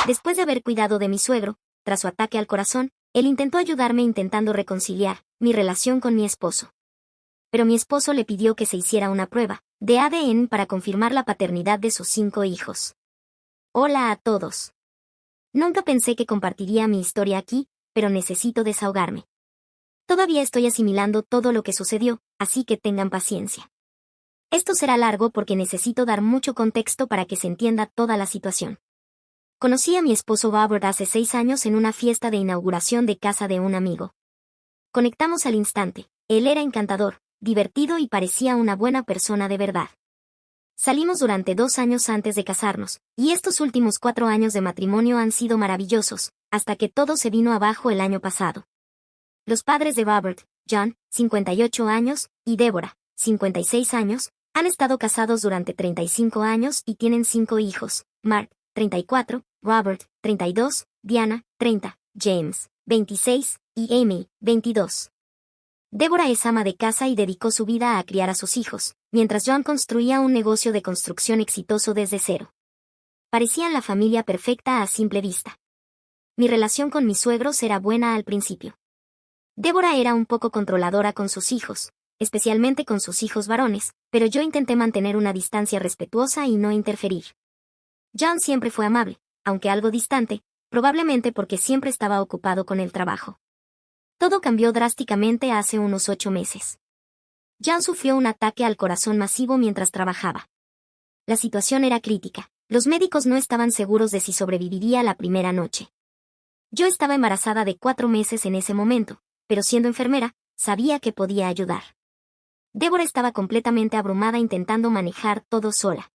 Después de haber cuidado de mi suegro, tras su ataque al corazón, él intentó ayudarme intentando reconciliar mi relación con mi esposo. Pero mi esposo le pidió que se hiciera una prueba de ADN para confirmar la paternidad de sus 5 hijos. Hola a todos. Nunca pensé que compartiría mi historia aquí, pero necesito desahogarme. Todavía estoy asimilando todo lo que sucedió, así que tengan paciencia. Esto será largo porque necesito dar mucho contexto para que se entienda toda la situación. Conocí a mi esposo Robert hace 6 años en una fiesta de inauguración de casa de un amigo. Conectamos al instante. Él era encantador, divertido y parecía una buena persona de verdad. Salimos durante 2 años antes de casarnos, y estos últimos 4 años de matrimonio han sido maravillosos, hasta que todo se vino abajo el año pasado. Los padres de Robert, John, 58 años, y Deborah, 56 años, han estado casados durante 35 años y tienen 5 hijos, Mark, 34, Robert, 32, Diana, 30, James, 26, y Amy, 22. Deborah es ama de casa y dedicó su vida a criar a sus hijos, mientras John construía un negocio de construcción exitoso desde cero. Parecían la familia perfecta a simple vista. Mi relación con mis suegros era buena al principio. Deborah era un poco controladora con sus hijos, especialmente con sus hijos varones, pero yo intenté mantener una distancia respetuosa y no interferir. John siempre fue amable, aunque algo distante, probablemente porque siempre estaba ocupado con el trabajo. Todo cambió drásticamente hace unos 8 meses. John sufrió un ataque al corazón masivo mientras trabajaba. La situación era crítica. Los médicos no estaban seguros de si sobreviviría la primera noche. Yo estaba embarazada de 4 meses en ese momento, pero siendo enfermera, sabía que podía ayudar. Deborah estaba completamente abrumada intentando manejar todo sola.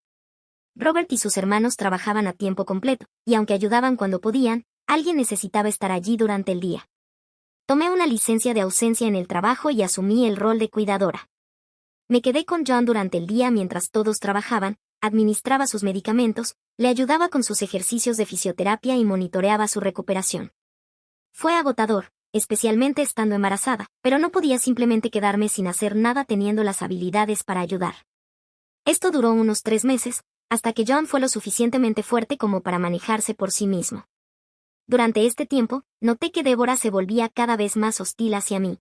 Robert y sus hermanos trabajaban a tiempo completo, y aunque ayudaban cuando podían, alguien necesitaba estar allí durante el día. Tomé una licencia de ausencia en el trabajo y asumí el rol de cuidadora. Me quedé con John durante el día mientras todos trabajaban, administraba sus medicamentos, le ayudaba con sus ejercicios de fisioterapia y monitoreaba su recuperación. Fue agotador, especialmente estando embarazada, pero no podía simplemente quedarme sin hacer nada teniendo las habilidades para ayudar. Esto duró unos 3 meses, hasta que John fue lo suficientemente fuerte como para manejarse por sí mismo. Durante este tiempo, noté que Deborah se volvía cada vez más hostil hacia mí.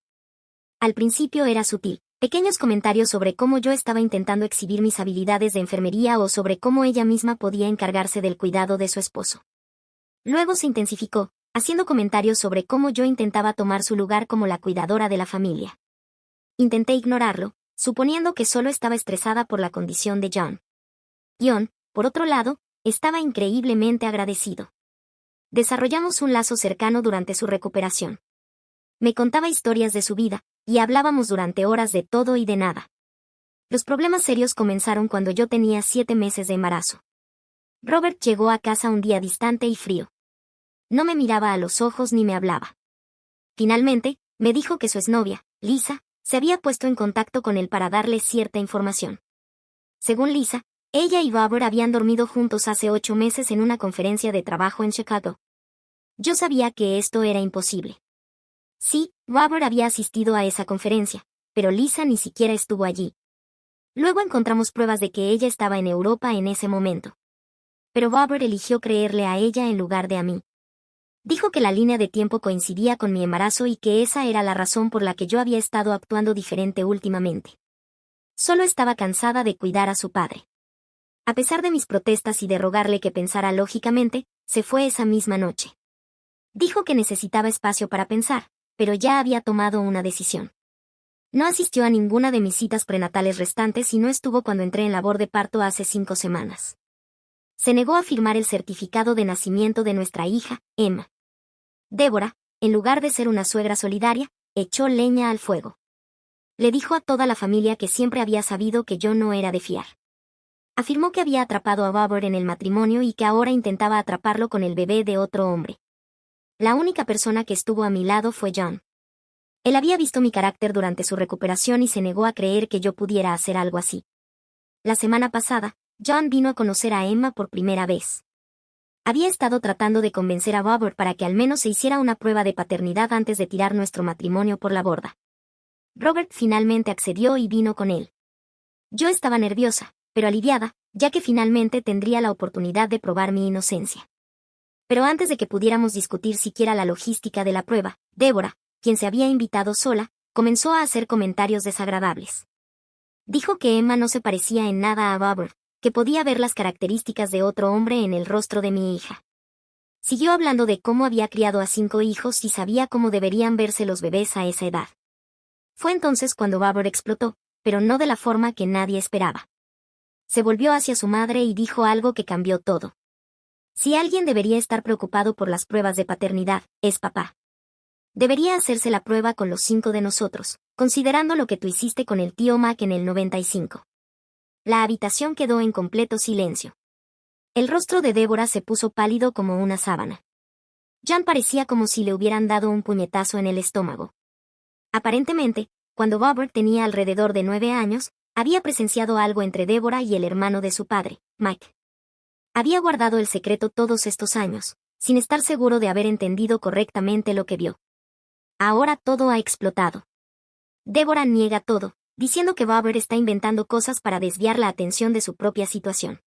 Al principio era sutil, pequeños comentarios sobre cómo yo estaba intentando exhibir mis habilidades de enfermería o sobre cómo ella misma podía encargarse del cuidado de su esposo. Luego se intensificó, haciendo comentarios sobre cómo yo intentaba tomar su lugar como la cuidadora de la familia. Intenté ignorarlo, suponiendo que solo estaba estresada por la condición de John. John, por otro lado, estaba increíblemente agradecido. Desarrollamos un lazo cercano durante su recuperación. Me contaba historias de su vida, y hablábamos durante horas de todo y de nada. Los problemas serios comenzaron cuando yo tenía 7 meses de embarazo. Robert llegó a casa un día distante y frío. No me miraba a los ojos ni me hablaba. Finalmente, me dijo que su exnovia, Lisa, se había puesto en contacto con él para darle cierta información. Según Lisa, ella y Robert habían dormido juntos hace 8 meses en una conferencia de trabajo en Chicago. Yo sabía que esto era imposible. Sí, Robert había asistido a esa conferencia, pero Lisa ni siquiera estuvo allí. Luego encontramos pruebas de que ella estaba en Europa en ese momento. Pero Robert eligió creerle a ella en lugar de a mí. Dijo que la línea de tiempo coincidía con mi embarazo y que esa era la razón por la que yo había estado actuando diferente últimamente. Solo estaba cansada de cuidar a su padre. A pesar de mis protestas y de rogarle que pensara lógicamente, se fue esa misma noche. Dijo que necesitaba espacio para pensar, pero ya había tomado una decisión. No asistió a ninguna de mis citas prenatales restantes y no estuvo cuando entré en labor de parto hace 5 semanas. Se negó a firmar el certificado de nacimiento de nuestra hija, Emma. Deborah, en lugar de ser una suegra solidaria, echó leña al fuego. Le dijo a toda la familia que siempre había sabido que yo no era de fiar. Afirmó que había atrapado a Robert en el matrimonio y que ahora intentaba atraparlo con el bebé de otro hombre. La única persona que estuvo a mi lado fue John. Él había visto mi carácter durante su recuperación y se negó a creer que yo pudiera hacer algo así. La semana pasada, John vino a conocer a Emma por primera vez. Había estado tratando de convencer a Robert para que al menos se hiciera una prueba de paternidad antes de tirar nuestro matrimonio por la borda. Robert finalmente accedió y vino con él. Yo estaba nerviosa, pero aliviada, ya que finalmente tendría la oportunidad de probar mi inocencia. Pero antes de que pudiéramos discutir siquiera la logística de la prueba, Débora, quien se había invitado sola, comenzó a hacer comentarios desagradables. Dijo que Emma no se parecía en nada a Robert, que podía ver las características de otro hombre en el rostro de mi hija. Siguió hablando de cómo había criado a 5 hijos y sabía cómo deberían verse los bebés a esa edad. Fue entonces cuando Robert explotó, pero no de la forma que nadie esperaba. Se volvió hacia su madre y dijo algo que cambió todo. Si alguien debería estar preocupado por las pruebas de paternidad, es papá. Debería hacerse la prueba con los 5 de nosotros, considerando lo que tú hiciste con el tío Mac en el 95. La habitación quedó en completo silencio. El rostro de Débora se puso pálido como una sábana. Jan parecía como si le hubieran dado un puñetazo en el estómago. Aparentemente, cuando Robert tenía alrededor de 9 años, había presenciado algo entre Débora y el hermano de su padre, Mike. Había guardado el secreto todos estos años, sin estar seguro de haber entendido correctamente lo que vio. Ahora todo ha explotado. Débora niega todo, diciendo que Robert está inventando cosas para desviar la atención de su propia situación.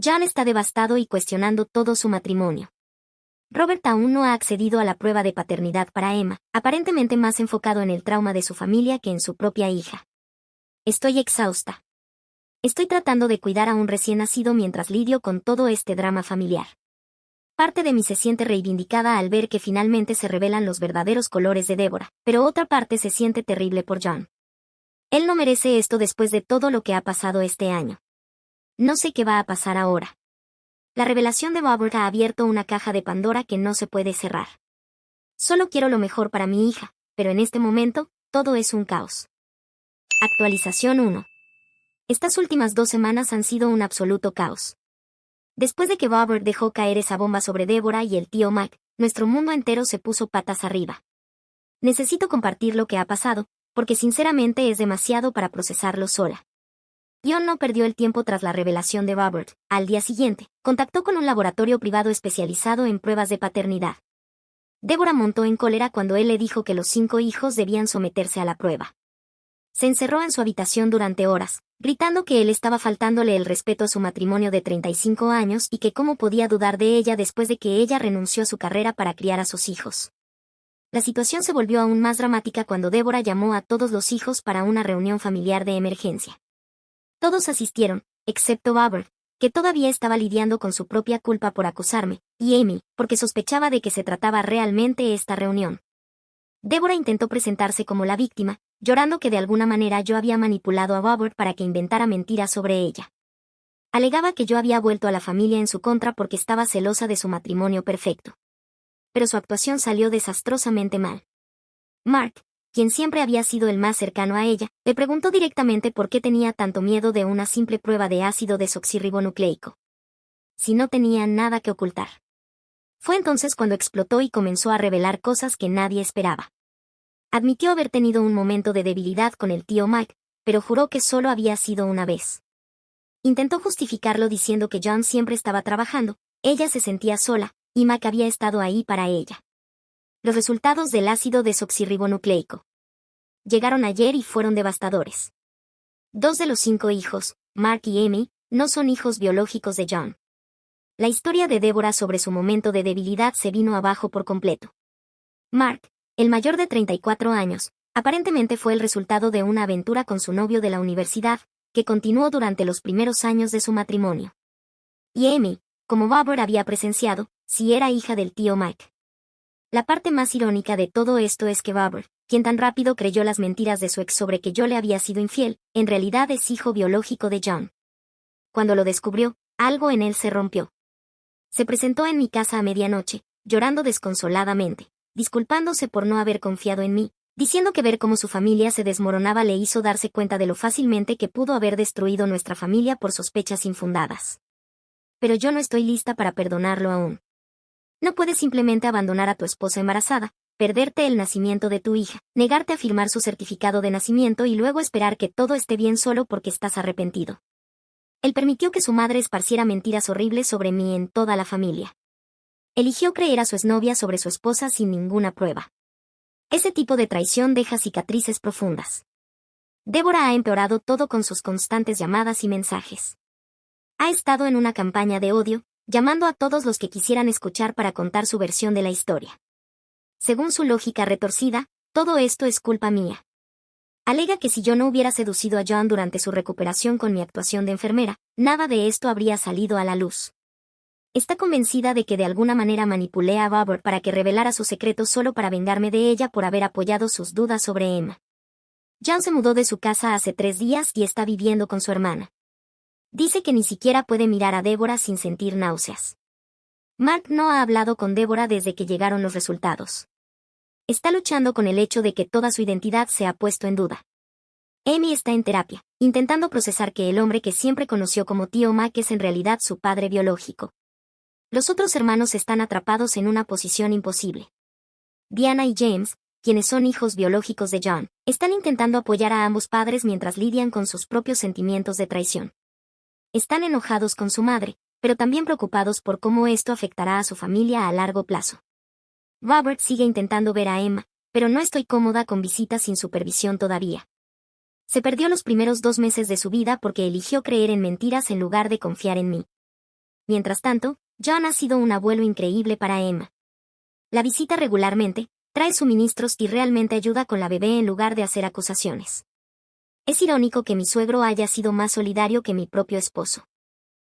Jan está devastado y cuestionando todo su matrimonio. Robert aún no ha accedido a la prueba de paternidad para Emma, aparentemente más enfocado en el trauma de su familia que en su propia hija. Estoy exhausta. Estoy tratando de cuidar a un recién nacido mientras lidio con todo este drama familiar. Parte de mí se siente reivindicada al ver que finalmente se revelan los verdaderos colores de Débora, pero otra parte se siente terrible por Jan. Él no merece esto después de todo lo que ha pasado este año. No sé qué va a pasar ahora. La revelación de Robert ha abierto una caja de Pandora que no se puede cerrar. Solo quiero lo mejor para mi hija, pero en este momento, todo es un caos. Actualización 1. Estas últimas 2 semanas han sido un absoluto caos. Después de que Robert dejó caer esa bomba sobre Débora y el tío Mike, nuestro mundo entero se puso patas arriba. Necesito compartir lo que ha pasado, porque sinceramente es demasiado para procesarlo sola. Jon no perdió el tiempo tras la revelación de Robert. Al día siguiente, contactó con un laboratorio privado especializado en pruebas de paternidad. Débora montó en cólera cuando él le dijo que los 5 hijos debían someterse a la prueba. Se encerró en su habitación durante horas, gritando que él estaba faltándole el respeto a su matrimonio de 35 años y que cómo podía dudar de ella después de que ella renunció a su carrera para criar a sus hijos. La situación se volvió aún más dramática cuando Débora llamó a todos los hijos para una reunión familiar de emergencia. Todos asistieron, excepto Robert, que todavía estaba lidiando con su propia culpa por acusarme, y Amy, porque sospechaba de que se trataba realmente esta reunión. Débora intentó presentarse como la víctima, llorando que de alguna manera yo había manipulado a Robert para que inventara mentiras sobre ella. Alegaba que yo había vuelto a la familia en su contra porque estaba celosa de su matrimonio perfecto. Pero su actuación salió desastrosamente mal. Mark, quien siempre había sido el más cercano a ella, le preguntó directamente por qué tenía tanto miedo de una simple prueba de ácido desoxirribonucleico. Si no tenía nada que ocultar. Fue entonces cuando explotó y comenzó a revelar cosas que nadie esperaba. Admitió haber tenido un momento de debilidad con el tío Mike, pero juró que solo había sido una vez. Intentó justificarlo diciendo que Jon siempre estaba trabajando, ella se sentía sola, y Mike había estado ahí para ella. Los resultados del ácido desoxirribonucleico llegaron ayer y fueron devastadores. 2 de los 5 hijos, Mark y Amy, no son hijos biológicos de Jon. La historia de Débora sobre su momento de debilidad se vino abajo por completo. Mark, el mayor de 34 años, aparentemente fue el resultado de una aventura con su novio de la universidad, que continuó durante los primeros años de su matrimonio. Y Amy, como Robert había presenciado, sí era hija del tío Mike. La parte más irónica de todo esto es que Robert, quien tan rápido creyó las mentiras de su ex sobre que yo le había sido infiel, en realidad es hijo biológico de Jon. Cuando lo descubrió, algo en él se rompió. Se presentó en mi casa a medianoche, llorando desconsoladamente, disculpándose por no haber confiado en mí, diciendo que ver cómo su familia se desmoronaba le hizo darse cuenta de lo fácilmente que pudo haber destruido nuestra familia por sospechas infundadas. Pero yo no estoy lista para perdonarlo aún. No puedes simplemente abandonar a tu esposa embarazada, perderte el nacimiento de tu hija, negarte a firmar su certificado de nacimiento y luego esperar que todo esté bien solo porque estás arrepentido. Él permitió que su madre esparciera mentiras horribles sobre mí en toda la familia. Eligió creer a su exnovia sobre su esposa sin ninguna prueba. Ese tipo de traición deja cicatrices profundas. Débora ha empeorado todo con sus constantes llamadas y mensajes. Ha estado en una campaña de odio, llamando a todos los que quisieran escuchar para contar su versión de la historia. Según su lógica retorcida, todo esto es culpa mía. Alega que si yo no hubiera seducido a John durante su recuperación con mi actuación de enfermera, nada de esto habría salido a la luz. Está convencida de que de alguna manera manipulé a Robert para que revelara su secreto solo para vengarme de ella por haber apoyado sus dudas sobre Emma. John se mudó de su casa hace 3 días y está viviendo con su hermana. Dice que ni siquiera puede mirar a Deborah sin sentir náuseas. Mark no ha hablado con Deborah desde que llegaron los resultados. Está luchando con el hecho de que toda su identidad se ha puesto en duda. Amy está en terapia, intentando procesar que el hombre que siempre conoció como tío Mac es en realidad su padre biológico. Los otros hermanos están atrapados en una posición imposible. Diana y James, quienes son hijos biológicos de John, están intentando apoyar a ambos padres mientras lidian con sus propios sentimientos de traición. Están enojados con su madre, pero también preocupados por cómo esto afectará a su familia a largo plazo. Robert sigue intentando ver a Emma, pero no estoy cómoda con visitas sin supervisión todavía. Se perdió los primeros 2 meses de su vida porque eligió creer en mentiras en lugar de confiar en mí. Mientras tanto, John ha sido un abuelo increíble para Emma. La visita regularmente, trae suministros y realmente ayuda con la bebé en lugar de hacer acusaciones. Es irónico que mi suegro haya sido más solidario que mi propio esposo.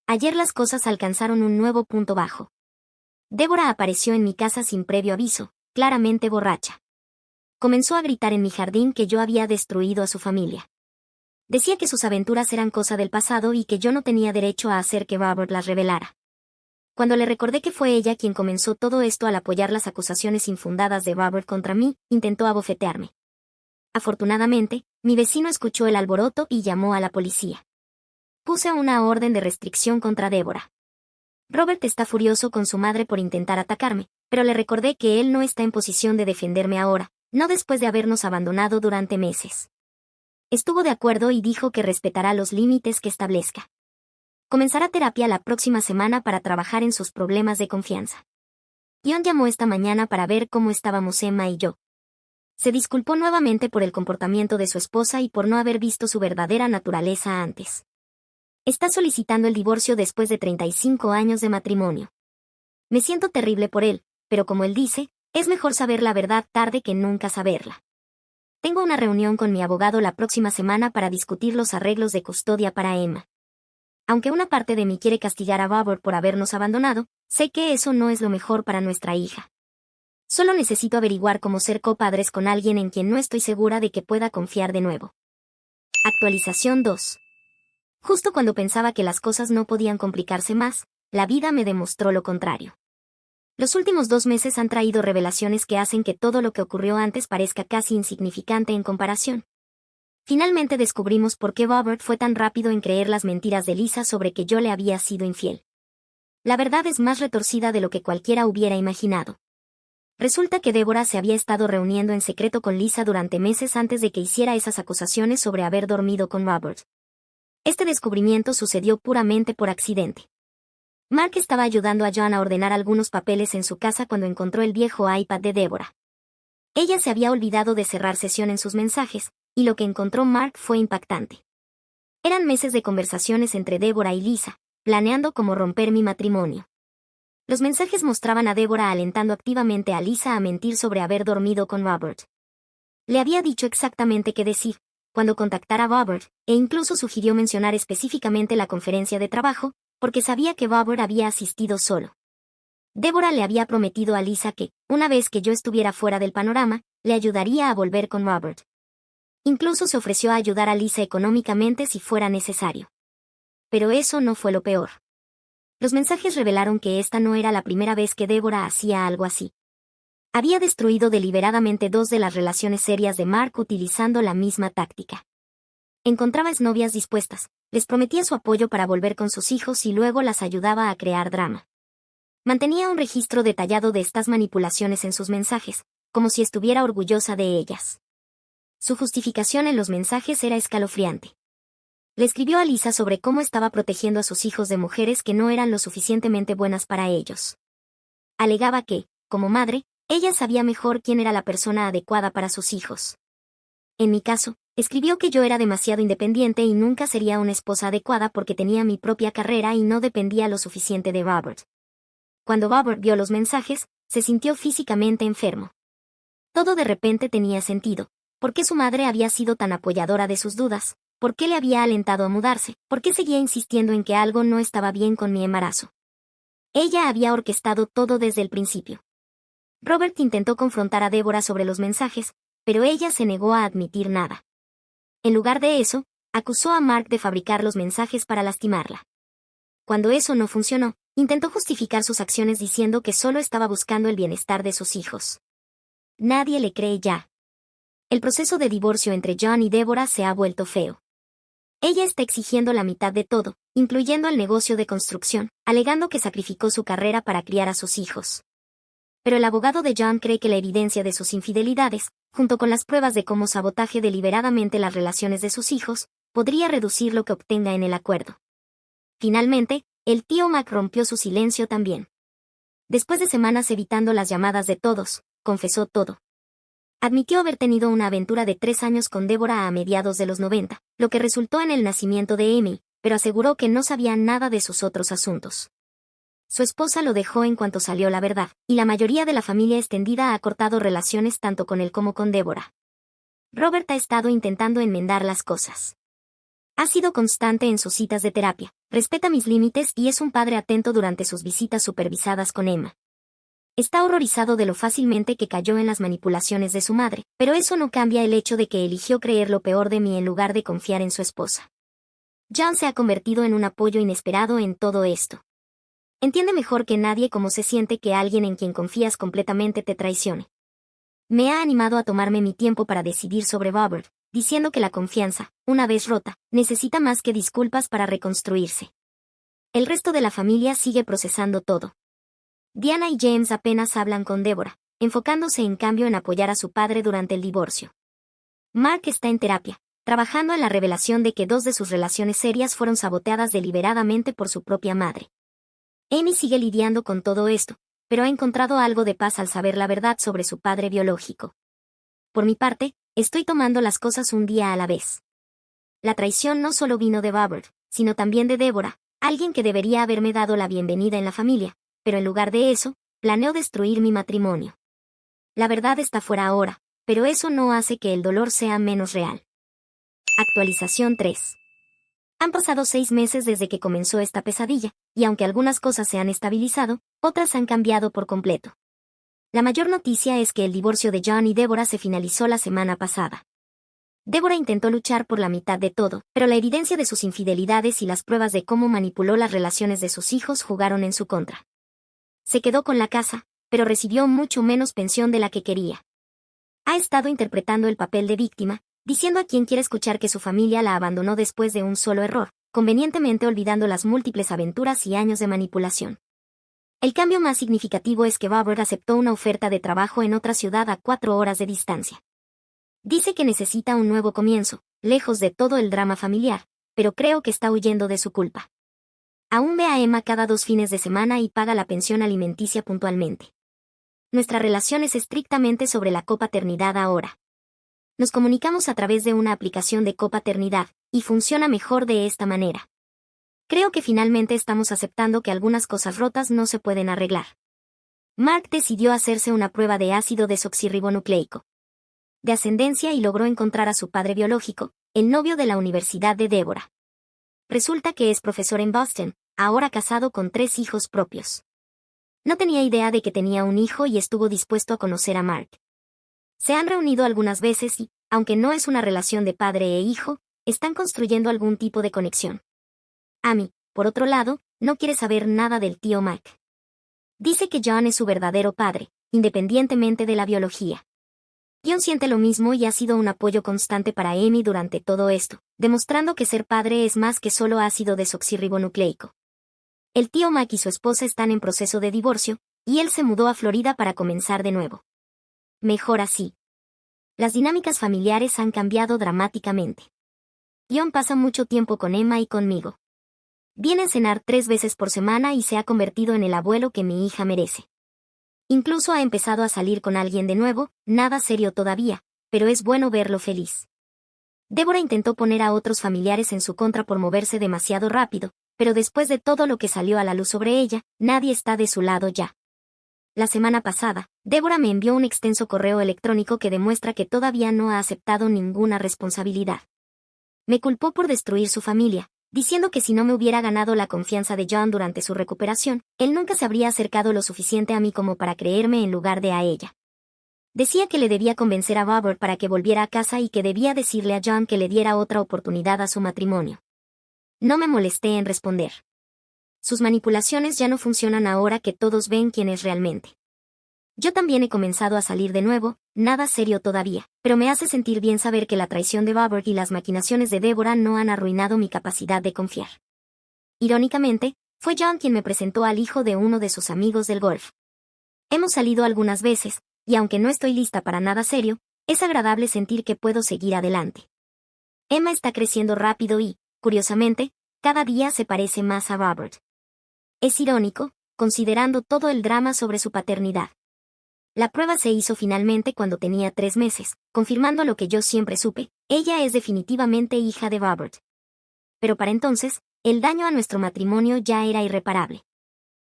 Ayer las cosas alcanzaron un nuevo punto bajo. Deborah apareció en mi casa sin previo aviso, claramente borracha. Comenzó a gritar en mi jardín que yo había destruido a su familia. Decía que sus aventuras eran cosa del pasado y que yo no tenía derecho a hacer que Robert las revelara. Cuando le recordé que fue ella quien comenzó todo esto al apoyar las acusaciones infundadas de Robert contra mí, intentó abofetearme. Afortunadamente, mi vecino escuchó el alboroto y llamó a la policía. Puse una orden de restricción contra Deborah. Robert está furioso con su madre por intentar atacarme, pero le recordé que él no está en posición de defenderme ahora, no después de habernos abandonado durante meses. Estuvo de acuerdo y dijo que respetará los límites que establezca. Comenzará terapia la próxima semana para trabajar en sus problemas de confianza. John llamó esta mañana para ver cómo estábamos Emma y yo. Se disculpó nuevamente por el comportamiento de su esposa y por no haber visto su verdadera naturaleza antes. Está solicitando el divorcio después de 35 años de matrimonio. Me siento terrible por él, pero como él dice, es mejor saber la verdad tarde que nunca saberla. Tengo una reunión con mi abogado la próxima semana para discutir los arreglos de custodia para Emma. Aunque una parte de mí quiere castigar a Robert por habernos abandonado, sé que eso no es lo mejor para nuestra hija. Solo necesito averiguar cómo ser copadres con alguien en quien no estoy segura de que pueda confiar de nuevo. Actualización 2. Justo cuando pensaba que las cosas no podían complicarse más, la vida me demostró lo contrario. Los últimos 2 meses han traído revelaciones que hacen que todo lo que ocurrió antes parezca casi insignificante en comparación. Finalmente descubrimos por qué Robert fue tan rápido en creer las mentiras de Lisa sobre que yo le había sido infiel. La verdad es más retorcida de lo que cualquiera hubiera imaginado. Resulta que Deborah se había estado reuniendo en secreto con Lisa durante meses antes de que hiciera esas acusaciones sobre haber dormido con Robert. Este descubrimiento sucedió puramente por accidente. Mark estaba ayudando a John a ordenar algunos papeles en su casa cuando encontró el viejo iPad de Deborah. Ella se había olvidado de cerrar sesión en sus mensajes, y lo que encontró Mark fue impactante. Eran meses de conversaciones entre Deborah y Lisa, planeando cómo romper mi matrimonio. Los mensajes mostraban a Deborah alentando activamente a Lisa a mentir sobre haber dormido con Robert. Le había dicho exactamente qué decir, cuando contactara a Robert, e incluso sugirió mencionar específicamente la conferencia de trabajo, porque sabía que Robert había asistido solo. Deborah le había prometido a Lisa que, una vez que yo estuviera fuera del panorama, le ayudaría a volver con Robert. Incluso se ofreció a ayudar a Lisa económicamente si fuera necesario. Pero eso no fue lo peor. Los mensajes revelaron que esta no era la primera vez que Deborah hacía algo así. Había destruido deliberadamente 2 de las relaciones serias de Mark utilizando la misma táctica. Encontraba exnovias dispuestas, les prometía su apoyo para volver con sus hijos y luego las ayudaba a crear drama. Mantenía un registro detallado de estas manipulaciones en sus mensajes, como si estuviera orgullosa de ellas. Su justificación en los mensajes era escalofriante. Le escribió a Lisa sobre cómo estaba protegiendo a sus hijos de mujeres que no eran lo suficientemente buenas para ellos. Alegaba que, como madre, ella sabía mejor quién era la persona adecuada para sus hijos. En mi caso, Escribió que yo era demasiado independiente y nunca sería una esposa adecuada porque tenía mi propia carrera y no dependía lo suficiente de Robert. Cuando Robert vio los mensajes, se sintió físicamente enfermo. Todo de repente tenía sentido. ¿Por qué su madre había sido tan apoyadora de sus dudas? ¿Por qué le había alentado a mudarse? ¿Por qué seguía insistiendo en que algo no estaba bien con mi embarazo? Ella había orquestado todo desde el principio. Robert intentó confrontar a Deborah sobre los mensajes, pero ella se negó a admitir nada. En lugar de eso, acusó a Mark de fabricar los mensajes para lastimarla. Cuando eso no funcionó, intentó justificar sus acciones diciendo que solo estaba buscando el bienestar de sus hijos. Nadie le cree ya. El proceso de divorcio entre John y Deborah se ha vuelto feo. Ella está exigiendo la mitad de todo, incluyendo el negocio de construcción, alegando que sacrificó su carrera para criar a sus hijos. Pero el abogado de John cree que la evidencia de sus infidelidades, junto con las pruebas de cómo sabotaje deliberadamente las relaciones de sus hijos, podría reducir lo que obtenga en el acuerdo. Finalmente, el tío Mac rompió su silencio también. Después de semanas evitando las llamadas de todos, confesó todo. Admitió haber tenido una aventura de 3 años con Deborah a mediados de los 90, lo que resultó en el nacimiento de Amy, pero aseguró que no sabía nada de sus otros asuntos. Su esposa lo dejó en cuanto salió la verdad, y la mayoría de la familia extendida ha cortado relaciones tanto con él como con Deborah. Robert ha estado intentando enmendar las cosas. Ha sido constante en sus citas de terapia, respeta mis límites y es un padre atento durante sus visitas supervisadas con Emma. Está horrorizado de lo fácilmente que cayó en las manipulaciones de su madre, pero eso no cambia el hecho de que eligió creer lo peor de mí en lugar de confiar en su esposa. John se ha convertido en un apoyo inesperado en todo esto. Entiende mejor que nadie cómo se siente que alguien en quien confías completamente te traicione. Me ha animado a tomarme mi tiempo para decidir sobre Robert, diciendo que la confianza, una vez rota, necesita más que disculpas para reconstruirse. El resto de la familia sigue procesando todo. Diana y James apenas hablan con Deborah, enfocándose en cambio en apoyar a su padre durante el divorcio. Mark está en terapia, trabajando en la revelación de que 2 de sus relaciones serias fueron saboteadas deliberadamente por su propia madre. Amy sigue lidiando con todo esto, pero ha encontrado algo de paz al saber la verdad sobre su padre biológico. Por mi parte, estoy tomando las cosas un día a la vez. La traición no solo vino de Robert, sino también de Deborah, alguien que debería haberme dado la bienvenida en la familia, pero en lugar de eso, planeó destruir mi matrimonio. La verdad está fuera ahora, pero eso no hace que el dolor sea menos real. Actualización 3. Han pasado 6 meses desde que comenzó esta pesadilla, y aunque algunas cosas se han estabilizado, otras han cambiado por completo. La mayor noticia es que el divorcio de John y Deborah se finalizó la semana pasada. Deborah intentó luchar por la mitad de todo, pero la evidencia de sus infidelidades y las pruebas de cómo manipuló las relaciones de sus hijos jugaron en su contra. Se quedó con la casa, pero recibió mucho menos pensión de la que quería. Ha estado interpretando el papel de víctima, diciendo a quien quiere escuchar que su familia la abandonó después de un solo error, convenientemente olvidando las múltiples aventuras y años de manipulación. El cambio más significativo es que Robert aceptó una oferta de trabajo en otra ciudad a 4 horas de distancia. Dice que necesita un nuevo comienzo, lejos de todo el drama familiar, pero creo que está huyendo de su culpa. Aún ve a Emma cada 2 fines de semana y paga la pensión alimenticia puntualmente. Nuestra relación es estrictamente sobre la copaternidad ahora. Nos comunicamos a través de una aplicación de copaternidad, y funciona mejor de esta manera. Creo que finalmente estamos aceptando que algunas cosas rotas no se pueden arreglar. Mark decidió hacerse una prueba de ácido desoxirribonucleico de ascendencia y logró encontrar a su padre biológico, el novio de la Universidad de Deborah. Resulta que es profesor en Boston, ahora casado con 3 hijos propios. No tenía idea de que tenía un hijo y estuvo dispuesto a conocer a Mark. Se han reunido algunas veces y, aunque no es una relación de padre e hijo, están construyendo algún tipo de conexión. Amy, por otro lado, no quiere saber nada del tío Mac. Dice que John es su verdadero padre, independientemente de la biología. John siente lo mismo y ha sido un apoyo constante para Amy durante todo esto, demostrando que ser padre es más que solo ácido desoxirribonucleico. El tío Mac y su esposa están en proceso de divorcio, y él se mudó a Florida para comenzar de nuevo. Mejor así. Las dinámicas familiares han cambiado dramáticamente. John pasa mucho tiempo con Emma y conmigo. Viene a cenar 3 veces por semana y se ha convertido en el abuelo que mi hija merece. Incluso ha empezado a salir con alguien de nuevo, nada serio todavía, pero es bueno verlo feliz. Débora intentó poner a otros familiares en su contra por moverse demasiado rápido, pero después de todo lo que salió a la luz sobre ella, nadie está de su lado ya. La semana pasada, Débora me envió un extenso correo electrónico que demuestra que todavía no ha aceptado ninguna responsabilidad. Me culpó por destruir su familia, diciendo que si no me hubiera ganado la confianza de John durante su recuperación, él nunca se habría acercado lo suficiente a mí como para creerme en lugar de a ella. Decía que le debía convencer a Robert para que volviera a casa y que debía decirle a John que le diera otra oportunidad a su matrimonio. No me molesté en responder. Sus manipulaciones ya no funcionan ahora que todos ven quién es realmente. Yo también he comenzado a salir de nuevo, nada serio todavía, pero me hace sentir bien saber que la traición de Robert y las maquinaciones de Débora no han arruinado mi capacidad de confiar. Irónicamente, fue John quien me presentó al hijo de uno de sus amigos del golf. Hemos salido algunas veces, y aunque no estoy lista para nada serio, es agradable sentir que puedo seguir adelante. Emma está creciendo rápido y, curiosamente, cada día se parece más a Robert. Es irónico, considerando todo el drama sobre su paternidad. La prueba se hizo finalmente cuando tenía 3 meses, confirmando lo que yo siempre supe, ella es definitivamente hija de Robert. Pero para entonces, el daño a nuestro matrimonio ya era irreparable.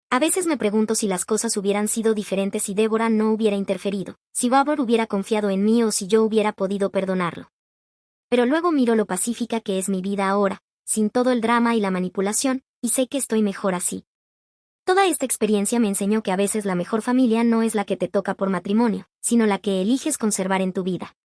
A veces me pregunto si las cosas hubieran sido diferentes si Débora no hubiera interferido, si Robert hubiera confiado en mí o si yo hubiera podido perdonarlo. Pero luego miro lo pacífica que es mi vida ahora, sin todo el drama y la manipulación, y sé que estoy mejor así. Toda esta experiencia me enseñó que a veces la mejor familia no es la que te toca por matrimonio, sino la que eliges conservar en tu vida.